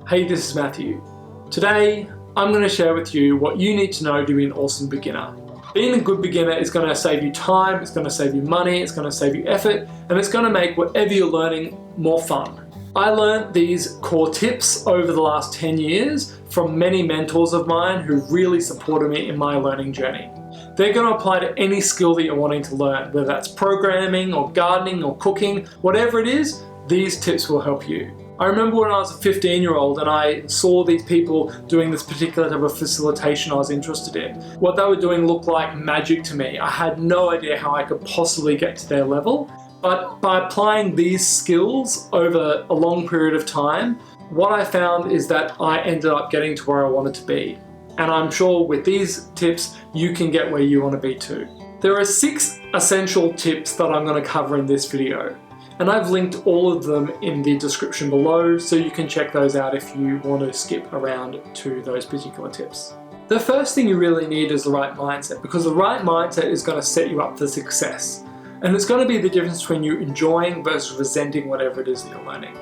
Hey, this is Matthew. Today, I'm going to share with you what you need to know to be an awesome beginner. Being a good beginner is going to save you time, it's going to save you money, it's going to save you effort, and it's going to make whatever you're learning more fun. I learned these core tips over the last 10 years from many mentors of mine who really supported me in my learning journey. They're going to apply to any skill that you're wanting to learn, whether that's programming or gardening or cooking, whatever it is, these tips will help you. I remember when I was a 15-year-old and I saw these people doing this particular type of facilitation I was interested in. What they were doing looked like magic to me. I had no idea how I could possibly get to their level, but by applying these skills over a long period of time, what I found is that I ended up getting to where I wanted to be. And I'm sure with these tips, you can get where you want to be too. There are 6 essential tips that I'm going to cover in this video. And I've linked all of them in the description below, so you can check those out if you want to skip around to those particular tips. The first thing you really need is the right mindset, because the right mindset is going to set you up for success. And it's going to be the difference between you enjoying versus resenting whatever it is that you're learning.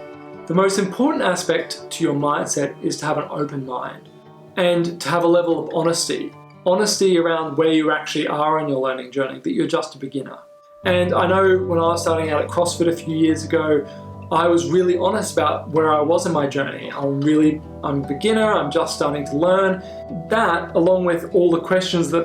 The most important aspect to your mindset is to have an open mind and to have a level of honesty. Honesty around where you actually are in your learning journey, that you're just a beginner. And I know when I was starting out at CrossFit a few years ago, I was really honest about where I was in my journey. I'm a beginner, I'm just starting to learn. That, along with all the questions that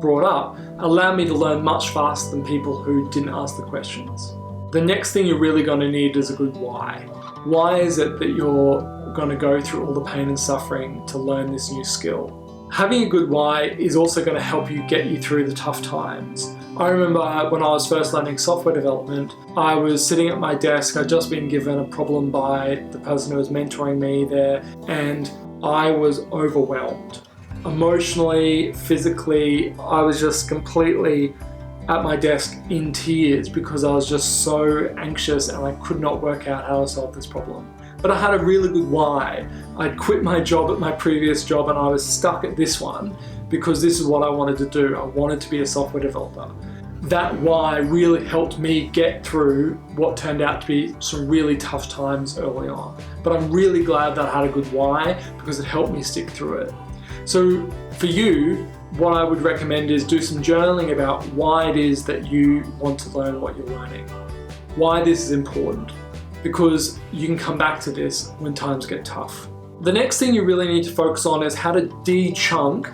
brought up, allowed me to learn much faster than people who didn't ask the questions. The next thing you're really going to need is a good why. Why is it that you're going to go through all the pain and suffering to learn this new skill? Having a good why is also going to help you get you through the tough times. I remember when I was first learning software development, I was sitting at my desk. I'd just been given a problem by the person who was mentoring me there, and I was overwhelmed. Emotionally, physically, I was just completely at my desk in tears because I was just so anxious and I could not work out how to solve this problem. But I had a really good why. I'd quit my job at my previous job and I was stuck at this one because this is what I wanted to do. I wanted to be a software developer. That why really helped me get through what turned out to be some really tough times early on. But I'm really glad that I had a good why because it helped me stick through it. So for you, what I would recommend is do some journaling about why it is that you want to learn what you're learning. Why this is important. Because you can come back to this when times get tough. The next thing you really need to focus on is how to de-chunk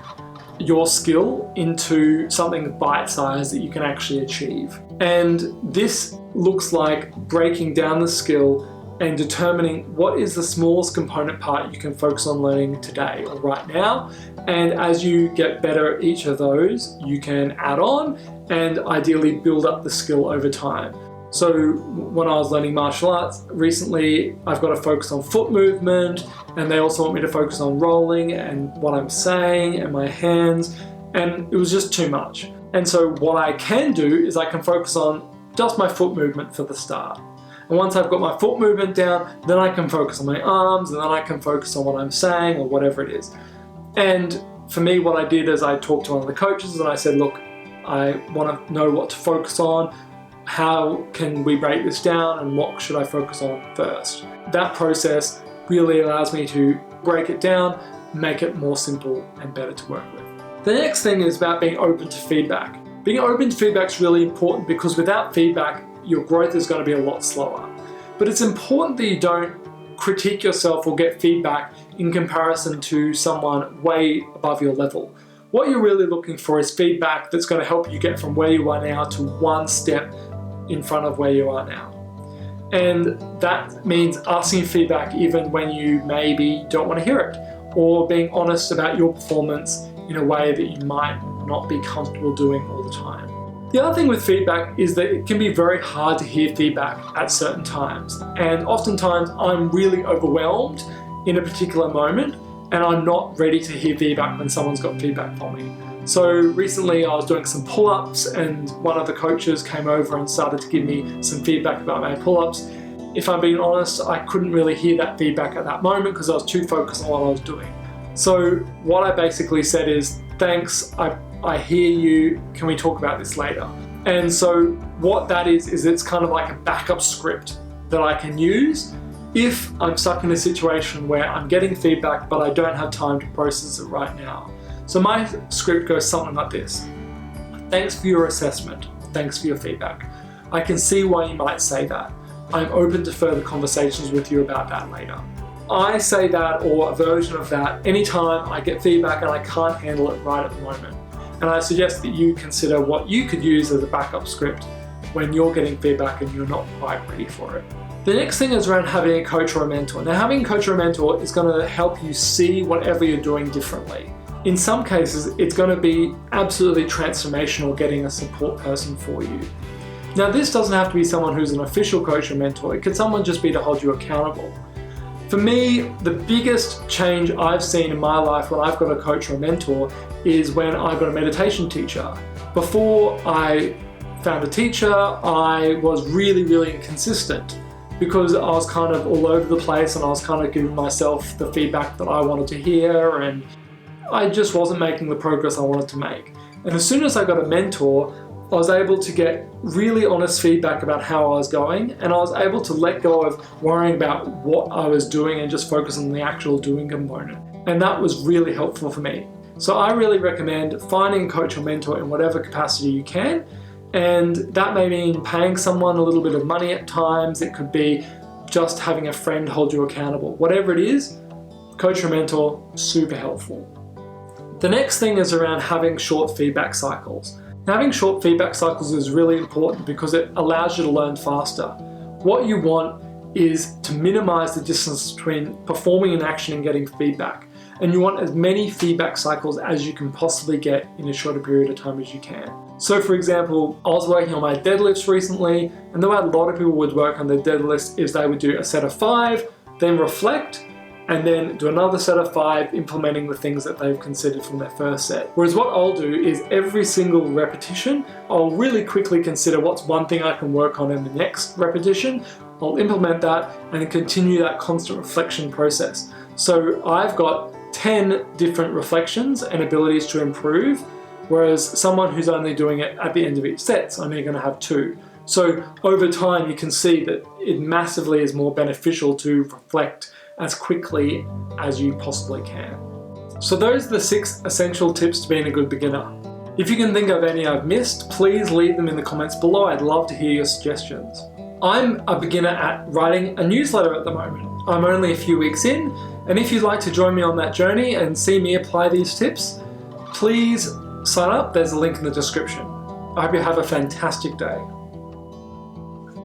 your skill into something bite-sized that you can actually achieve. And this looks like breaking down the skill and determining what is the smallest component part you can focus on learning today or right now. And as you get better at each of those, you can add on and ideally build up the skill over time. So when I was learning martial arts recently, I've got to focus on foot movement, and they also want me to focus on rolling and what I'm saying and my hands, and it was just too much. And so what I can do is I can focus on just my foot movement for the start. And once I've got my foot movement down, then I can focus on my arms, and then I can focus on what I'm saying or whatever it is. And for me, what I did is I talked to one of the coaches and I said, look, I want to know what to focus on. How can we break this down and what should I focus on first? That process really allows me to break it down, make it more simple and better to work with. The next thing is about being open to feedback. Being open to feedback is really important because without feedback, your growth is going to be a lot slower. But it's important that you don't critique yourself or get feedback in comparison to someone way above your level. What you're really looking for is feedback that's going to help you get from where you are now to one step in front of where you are now. And that means asking feedback even when you maybe don't want to hear it, or being honest about your performance in a way that you might not be comfortable doing all the time. The other thing with feedback is that it can be very hard to hear feedback at certain times. And oftentimes I'm really overwhelmed in a particular moment and I'm not ready to hear feedback when someone's got feedback for me. So recently I was doing some pull-ups and one of the coaches came over and started to give me some feedback about my pull-ups. If I'm being honest, I couldn't really hear that feedback at that moment because I was too focused on what I was doing. So what I basically said is, thanks, I hear you, can we talk about this later? And so what that is it's kind of like a backup script that I can use if I'm stuck in a situation where I'm getting feedback but I don't have time to process it right now. So my script goes something like this. Thanks for your assessment. Thanks for your feedback. I can see why you might say that. I'm open to further conversations with you about that later. I say that, or a version of that, anytime I get feedback and I can't handle it right at the moment. And I suggest that you consider what you could use as a backup script when you're getting feedback and you're not quite ready for it. The next thing is around having a coach or a mentor. Now, having a coach or a mentor is going to help you see whatever you're doing differently. In some cases, it's going to be absolutely transformational getting a support person for you. Now, this doesn't have to be someone who's an official coach or mentor. It could someone just be to hold you accountable. For me, the biggest change I've seen in my life when I've got a coach or a mentor is when I got a meditation teacher. Before I found a teacher, I was really inconsistent because I was kind of all over the place and I was kind of giving myself the feedback that I wanted to hear, and I just wasn't making the progress I wanted to make. And as soon as I got a mentor, I was able to get really honest feedback about how I was going, and I was able to let go of worrying about what I was doing and just focus on the actual doing component. And that was really helpful for me. So I really recommend finding a coach or mentor in whatever capacity you can. And that may mean paying someone a little bit of money at times. It could be just having a friend hold you accountable. Whatever it is, coach or mentor, super helpful. The next thing is around having short feedback cycles. Having short feedback cycles is really important because it allows you to learn faster. What you want is to minimize the distance between performing an action and getting feedback. And you want as many feedback cycles as you can possibly get in a shorter period of time as you can. So for example, I was working on my deadlifts recently, and the way a lot of people would work on their deadlifts is they would do a set of 5, then reflect, and then do another set of 5, implementing the things that they've considered from their first set. Whereas what I'll do is every single repetition, I'll really quickly consider what's one thing I can work on in the next repetition. I'll implement that and then continue that constant reflection process. So I've got 10 different reflections and abilities to improve, whereas someone who's only doing it at the end of each set's only going to have 2. So over time, you can see that it massively is more beneficial to reflect as quickly as you possibly can. So those are the 6 essential tips to being a good beginner. If you can think of any I've missed, please leave them in the comments below. I'd love to hear your suggestions. I'm a beginner at writing a newsletter at the moment. I'm only a few weeks in, and if you'd like to join me on that journey and see me apply these tips, please sign up. There's a link in the description. I hope you have a fantastic day.